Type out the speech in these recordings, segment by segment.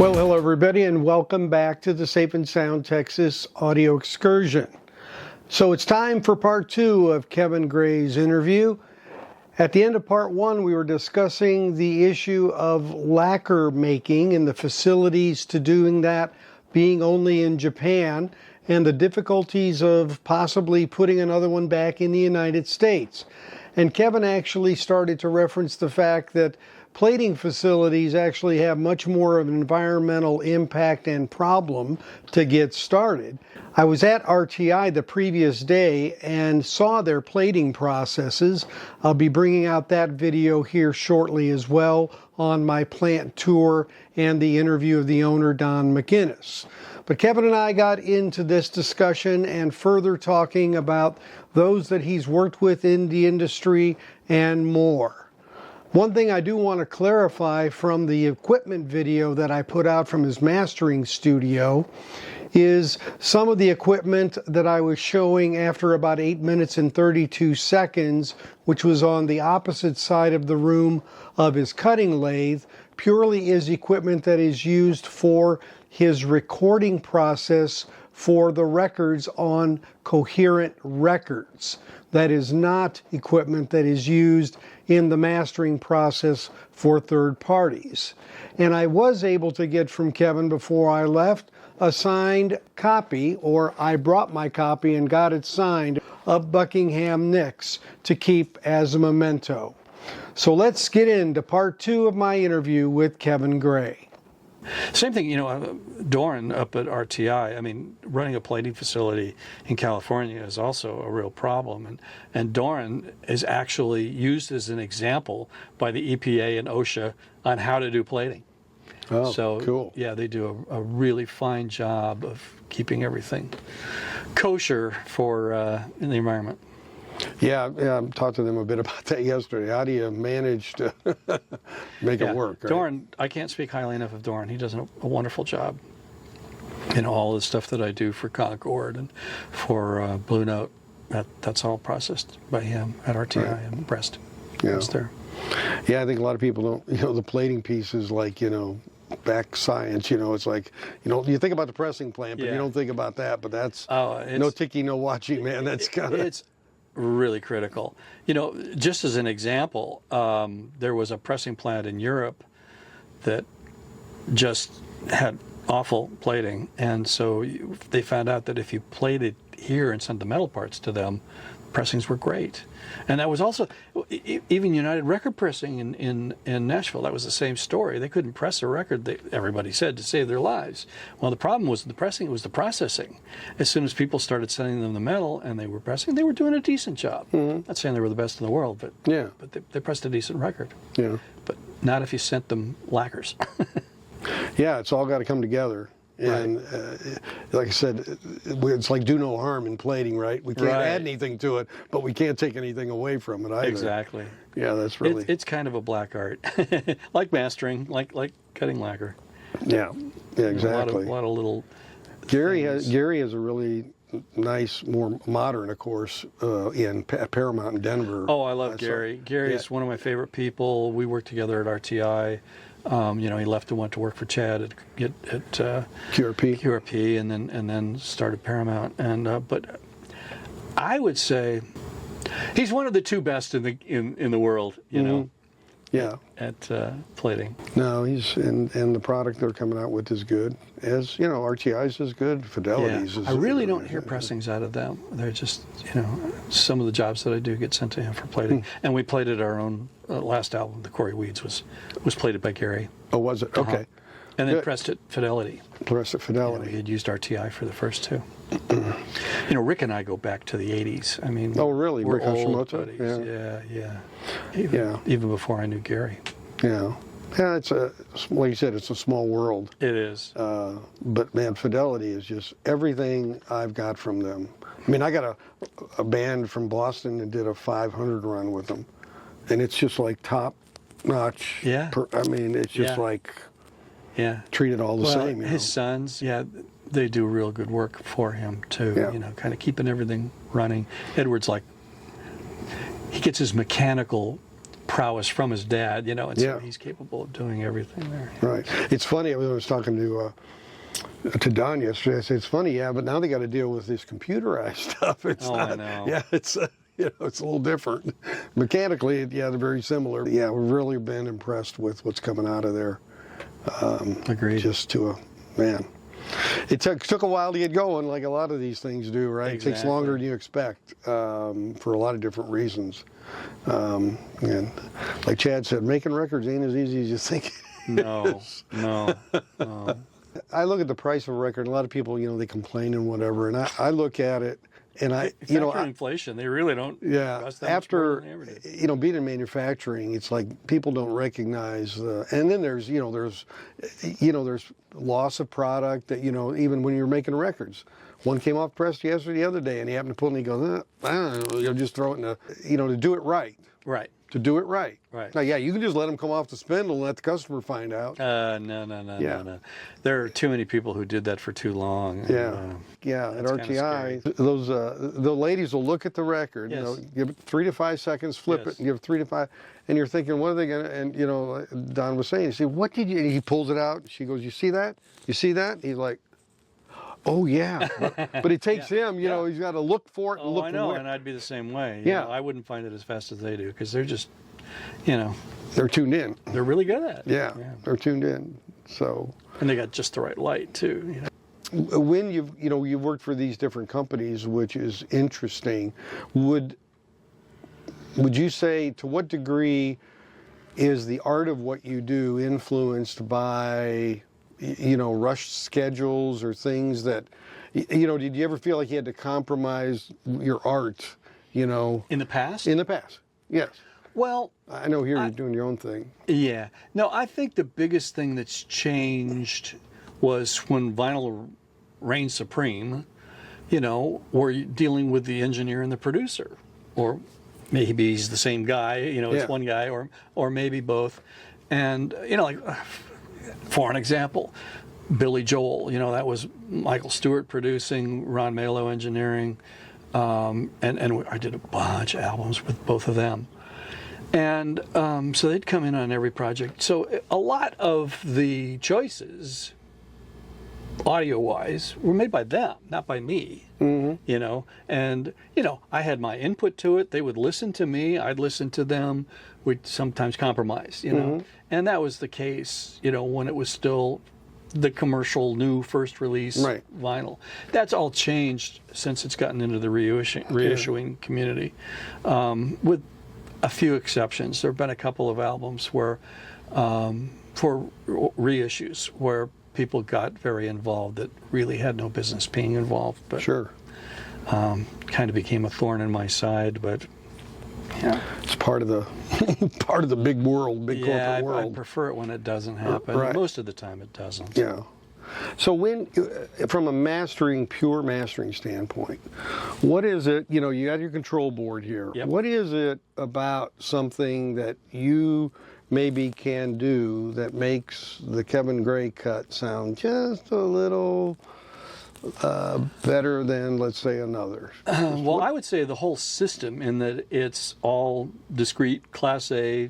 Well, hello everybody, and welcome back to the Safe and Sound Texas audio excursion. So it's time for part two of Kevin Gray's interview. At the end of part one, we were discussing the issue of lacquer making and the facilities to doing that being only in Japan, and the difficulties of possibly putting another one back in the United States. And Kevin actually started to reference the fact that plating facilities actually have much more of an environmental impact and problem to get started. I was at RTI the previous day and saw their plating processes. I'll be bringing out that video here shortly as well on my plant tour and the interview of the owner, Don McInnes. But Kevin and I got into this discussion and further talking about those that he's worked with in the industry and more. One thing I do want to clarify from the equipment video that I put out from his mastering studio is some of the equipment that I was showing after about 8 minutes and 32 seconds, which was on the opposite side of the room of his cutting lathe, purely is equipment that is used for his recording process for the records on Cohearent records. That is not equipment that is used in the mastering process for third parties. And I was able to get from Kevin before I left a signed copy, or I brought my copy and got it signed, of Buckingham Nicks to keep as a memento. So let's get into part two of my interview with Kevin Gray. Same thing, Doran up at RTI, I mean, running a plating facility in California is also a real problem. And Doran is actually used as an example by the EPA and OSHA on how to do plating. Oh, so, cool. Yeah, they do a really fine job of keeping everything kosher for in the environment. Yeah, I talked to them a bit about that yesterday. How do you manage to make it work? Right? Doran, I can't speak highly enough of Doran. He does a wonderful job in all the stuff that I do for Concord and for Blue Note. That's all processed by him at RTI and Brest. Yeah. There. Yeah, I think a lot of people don't, the plating piece is like, back science, it's like, you think about the pressing plant, but you don't think about that, but that's no ticking, no watching, man. That's kind of... It's really critical. Just as an example, there was a pressing plant in Europe that just had awful plating, and so they found out that if you plated here and sent the metal parts to them, pressings were great. And that was also, even United Record Pressing in Nashville, that was the same story. They couldn't press a record, everybody said, to save their lives. Well, the problem was the pressing, it was the processing. As soon as people started sending them the metal and they were pressing, they were doing a decent job. Mm-hmm. Not saying they were the best in the world, but they pressed a decent record. Yeah. But not if you sent them lacquers. Yeah, it's all got to come together. And like I said, it's like do no harm in plating, right? We can't add anything to it, but we can't take anything away from it either. Exactly. Yeah, that's really... It's kind of a black art. Like mastering, like cutting lacquer. Yeah, exactly. A lot of little Gary has a really nice, more modern, of course, in Paramount in Denver. Oh, I love Gary. Gary is one of my favorite people. We worked together at RTI. He left and went to work for Chad at QRP, and then started Paramount. And but I would say he's one of the two best in the world. Yeah. At plating. No, he's and the product they're coming out with is good. As RTI's is good. Fidelity's is. I really don't hear pressings out of them. They're just some of the jobs that I do get sent to him for plating, and we plated our own last album. The Corey Weeds was plated by Gary. Oh, was it? Okay. And then pressed at Fidelity. Pressed at Fidelity. He had used RTI for the first two. Rick and I go back to the 80s. I mean, oh, really? We're Rick Hoshimoto? Yeah. Even before I knew Gary. Yeah. Yeah, it's like you said, it's a small world. It is. But man, Fidelity is just everything I've got from them. I mean, I got a band from Boston that did a 500 run with them. And it's just like top notch. Yeah. It's just like treated all the same. His sons, they do real good work for him too. Kind of keeping everything running. Edward's like, he gets his mechanical prowess from his dad, and so Yeah. he's capable of doing everything there. Right. It's funny. I was talking to Don yesterday. I said, it's funny, yeah, but now they got to deal with this computerized stuff. It's Oh, I not, know. yeah, it's it's a little different. Mechanically, yeah, they're very similar. Yeah, we've really been impressed with what's coming out of there. Agreed. Just to man. It took a while to get going, like a lot of these things do, right? Exactly. It takes longer than you expect for a lot of different reasons. And like Chad said, making records ain't as easy as you think. No. I look at the price of a record. A lot of people, they complain and whatever, and I look at it, and inflation, they really don't. Yeah. cost that much more After than they ever did. being in manufacturing, it's like people don't recognize and then there's loss of product that even when you're making records. One came off press yesterday, the other day, and he happened to pull it, and he goes, I don't know, you'll just throw it in to do it right. Right. To do it right. Right. Now, yeah, you can just let them come off the spindle and let the customer find out. No. There are too many people who did that for too long. Yeah, at RTI, those the ladies will look at the record, Yes. give it 3 to 5 seconds, flip Yes. it, and give 3 to 5, and you're thinking, what are they gonna? And Don was saying, he said, what did you? And he pulls it out. She goes, you see that? You see that? He's like, oh yeah, but it takes him. He's got to look for it and look. I know, for and I'd be the same way. Yeah. I wouldn't find it as fast as they do because they're just, they're tuned in. they're really good at it. Yeah, they're tuned in. So. And they got just the right light too. When you've worked for these different companies, which is interesting, would you say, to what degree is the art of what you do influenced by rushed schedules or things that did you ever feel like you had to compromise your art In the past? in the past? Yes. Well, I know here you're doing your own thing. yeah. No, I think the biggest thing that's changed was when vinyl reigned supreme, we're dealing with the engineer and the producer. Or maybe he's the same guy, it's one guy, or maybe both. And, for an example, Billy Joel, that was Michael Stewart producing, Ron Malo engineering, and I did a bunch of albums with both of them. And so they'd come in on every project. So a lot of the choices, audio-wise, were made by them, not by me. Mm-hmm. And I had my input to it. They would listen to me. I'd listen to them. We'd sometimes compromise. And that was the case. When it was still the commercial new first release vinyl. That's all changed since it's gotten into the reissuing community, with a few exceptions. There have been a couple of albums where, for reissues, where people got very involved that really had no business being involved. But Sure. Kind of became a thorn in my side. But yeah, It's part of the big world, big corporate world. I prefer it when it doesn't happen. Right. Most of the time, it doesn't. Yeah. So from a pure mastering standpoint, what is it, you got your control board here. Yep. What is it about something that you maybe can do that makes the Kevin Gray cut sound just a little better than, let's say, another? Well, I would say the whole system, in that it's all discrete, Class A,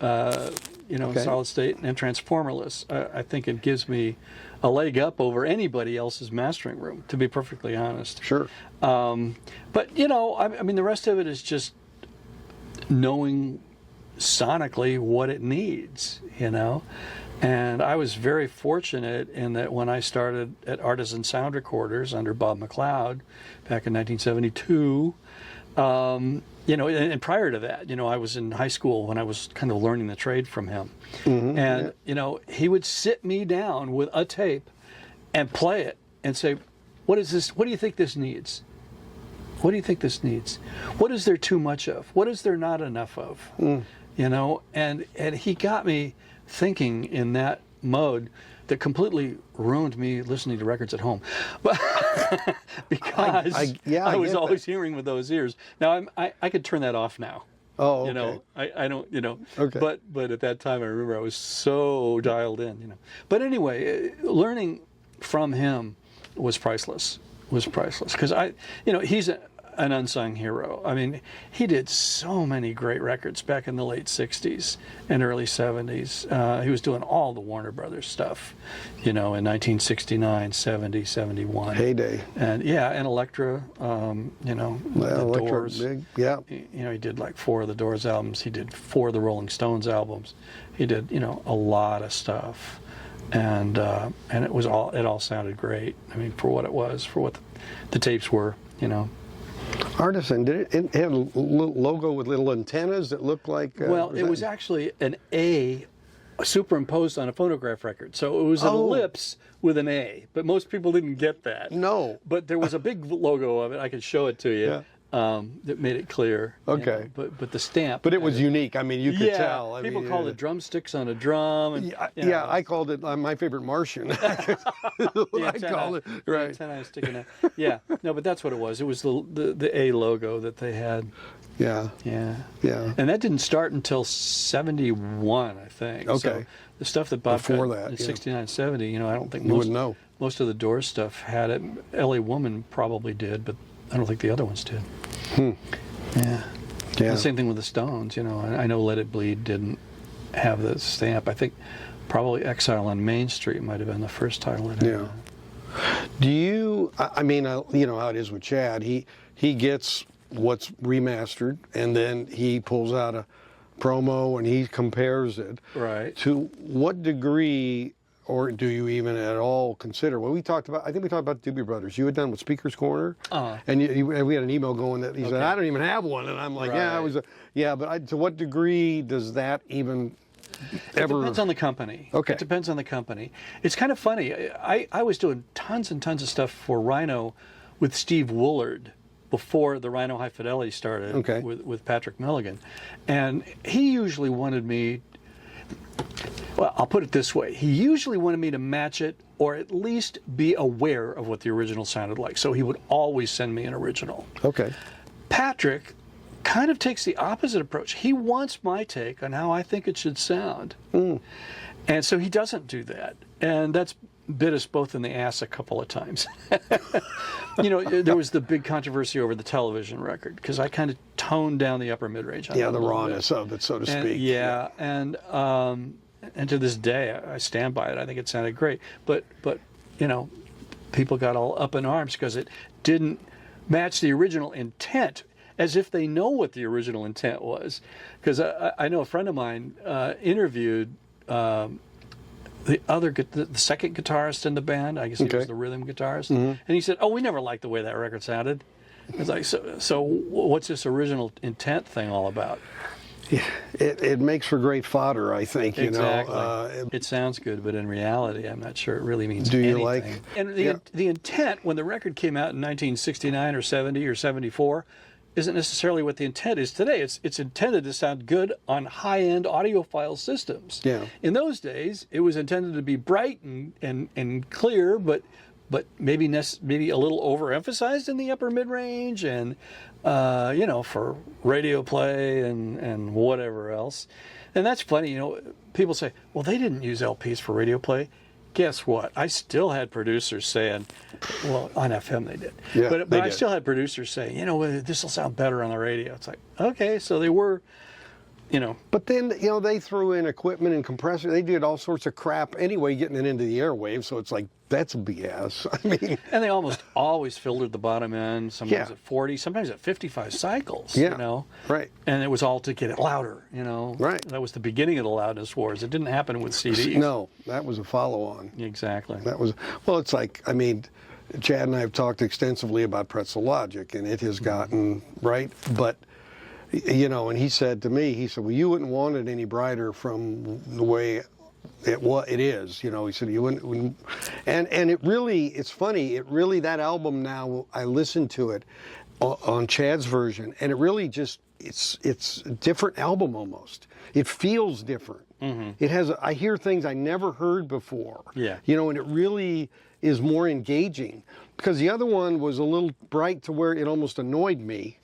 solid state and transformerless. I think it gives me a leg up over anybody else's mastering room, to be perfectly honest. Sure. But the rest of it is just knowing sonically what it needs, And I was very fortunate in that when I started at Artisan Sound Recorders under Bob McLeod back in 1972, and prior to that, I was in high school when I was kind of learning the trade from him. Mm-hmm, and, he would sit me down with a tape and play it and say, what is this? What do you think this needs? What do you think this needs? What is there too much of? What is there not enough of? And he got me thinking in that mode that completely ruined me listening to records at home, because I was always hearing with those ears. Now I could turn that off now. Oh, okay. I don't, Okay. But at that time I remember I was so dialed in, But anyway, learning from him was priceless. Because he's an unsung hero. I mean, he did so many great records back in the late 60s and early 70s. He was doing all the Warner Brothers stuff, in 1969, 70, 71. Heyday. And and Elektra, the Elektra, Doors. big, yeah. He did like 4 of the Doors albums. He did 4 of the Rolling Stones albums. He did, a lot of stuff. And it all sounded great. I mean, for what it was, for what the tapes were, Artisan, did it have a logo with little antennas that looked like? Well, it was actually an A superimposed on a phonograph record. So it was an ellipse with an A, but most people didn't get that. No. But there was a big logo of it. I could show it to you. Yeah. That made it clear. Okay. But the stamp. But it was unique. I mean, you could tell. People called it drumsticks on a drum. And, I called it my favorite Martian. I called it. Right. Antennae sticking out. Yeah. No, but that's what it was. It was the A logo that they had. Yeah. Yeah. Yeah. And that didn't start until 71, I think. Okay. So the stuff that Bob Before got that, in 69, 70, I don't think You wouldn't know. most of the Doors stuff had it. L.A. Woman probably did, but I don't think the other ones did. Yeah. Yeah. The same thing with the Stones, I know Let It Bleed didn't have the stamp. I think probably Exile on Main Street might have been the first title it had. Yeah. Do you, you know how it is with Chad. He gets what's remastered, and then he pulls out a promo and he compares it. Right. To what degree, or do you even at all consider? Well, I think we talked about Doobie Brothers. You had done with Speaker's Corner, and we had an email going that he said, I don't even have one, and I'm like, but to what degree does that even ever? It depends on the company. Okay. It depends on the company. It's kind of funny. I was doing tons and tons of stuff for Rhino with Steve Woolard before the Rhino High Fidelity started with Patrick Milligan, and he usually wanted me. Well, I'll put it this way. He usually wanted me to match it or at least be aware of what the original sounded like. So he would always send me an original. Okay. Patrick kind of takes the opposite approach. He wants my take on how I think it should sound. And so he doesn't do that. And that's bit us both in the ass a couple of times. There was the big controversy over the television record because I kind of toned down the upper mid-range. The rawness of it, so to speak. And to this day, I stand by it. I think it sounded great. But people got all up in arms because it didn't match the original intent, as if they know what the original intent was. Because I know a friend of mine interviewed the second guitarist in the band. I guess he was the rhythm guitarist. And he said, we never liked the way that record sounded. It's like, so what's this original intent thing all about? It makes for great fodder, I think. Exactly. It sounds good, but in reality, I'm not sure it really means anything. Do you like? And the intent when the record came out in 1969 or 70 or 74 isn't necessarily what the intent is today. It's intended to sound good on high-end audiophile systems. Yeah. In those days, it was intended to be bright and clear, but maybe a little overemphasized in the upper mid-range and for radio play and whatever else. And that's funny, people say, well, they didn't use LPs for radio play. Guess what? I still had producers saying, well, on FM they did. Yeah, but I still had producers saying, this will sound better on the radio. It's like, okay, so they were, But then, they threw in equipment and compressor. They did all sorts of crap anyway, getting it into the airwaves. So it's like, that's BS. I mean. And they almost always filtered the bottom end, sometimes at 40, sometimes at 55 cycles, Right. And it was all to get it louder, Right. That was the beginning of the loudness wars. It didn't happen with CDs. No, that was a follow-on. Exactly. It's like, Chad and I have talked extensively about Pretzel Logic, and it has gotten, right? But, and he said to me, well, you wouldn't want it any brighter from the way it is, he said you wouldn't, and it's funny, that album now, I listened to it on Chad's version, and it really just, it's a different album almost. It feels different. It has, I hear things I never heard before. Yeah. And it really is more engaging, because the other one was a little bright to where it almost annoyed me.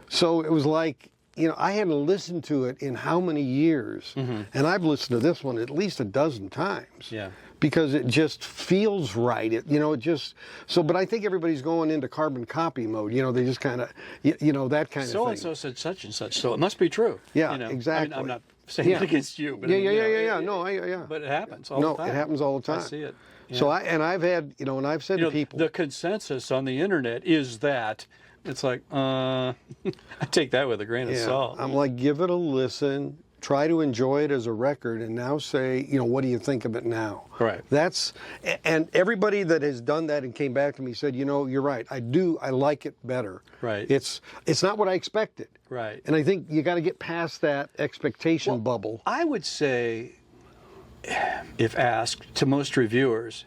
So it was like, I hadn't listened to it in how many years, and I've listened to this one at least a dozen times. Yeah. Because it just feels right. It just so. But I think everybody's going into carbon copy mode. They just kind of, that kind of thing. So and so said such and such, so it must be true. Yeah, I mean, exactly. I'm not saying it against you, but Yeah. But it happens all the time. No, it happens all the time. I see it. Yeah. So I've had, and I've said to people, the consensus on the internet is that it's like, I take that with a grain of salt. I'm like, give it a listen. Try to enjoy it as a record, and now say, what do you think of it now? Right. And everybody that has done that and came back to me said, you're right. I like it better. Right. It's not what I expected. Right. And I think you got to get past that expectation bubble. I would say, if asked to most reviewers,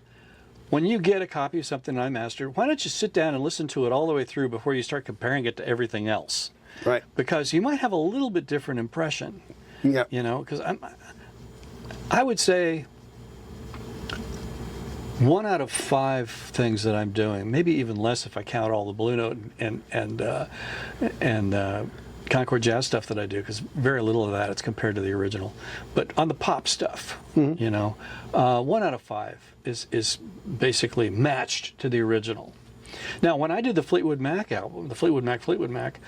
when you get a copy of something I mastered, why don't you sit down and listen to it all the way through before you start comparing it to everything else? Right. Because you might have a little bit different impression. Yeah. Because I would say 1 out of 5 things that I'm doing, maybe even less if I count all the Blue Note and Concord Jazz stuff that I do, because very little of that is compared to the original. But on the pop stuff, 1 out of 5 is basically matched to the original. Now, when I did the Fleetwood Mac album, the Fleetwood Mac,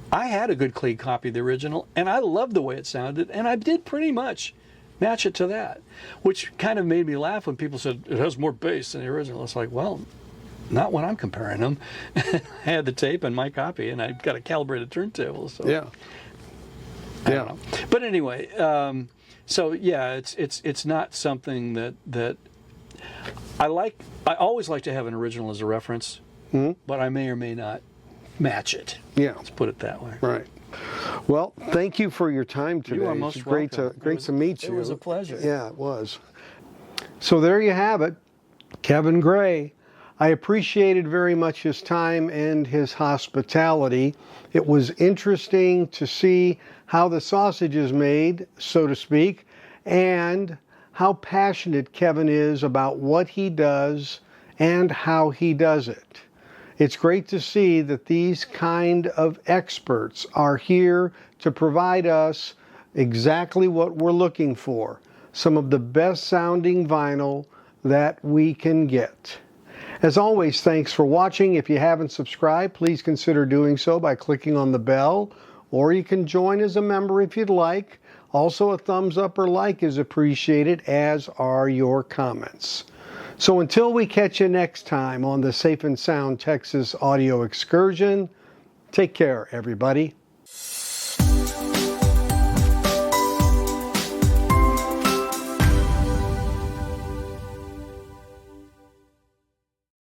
I had a good clean copy of the original, and I loved the way it sounded, and I did pretty much match it to that, which kind of made me laugh when people said it has more bass than the original. It's like, well, not when I'm comparing them. I had the tape and my copy, and I got a calibrated turntable. So yeah. I don't know. But anyway, it's not something that I like. I always like to have an original as a reference, but I may or may not match it. Yeah. Let's put it that way. Right. Well, thank you for your time today. You are most welcome. Great to meet you. It was a pleasure. Yeah, it was. So there you have it, Kevin Gray. I appreciated very much his time and his hospitality. It was interesting to see how the sausage is made, so to speak, and how passionate Kevin is about what he does and how he does it. It's great to see that these kind of experts are here to provide us exactly what we're looking for, some of the best sounding vinyl that we can get. As always, thanks for watching. If you haven't subscribed, please consider doing so by clicking on the bell, or you can join as a member if you'd like. Also, a thumbs up or like is appreciated, as are your comments. So until we catch you next time on the Safe and Sound Texas Audio Excursion, take care, everybody.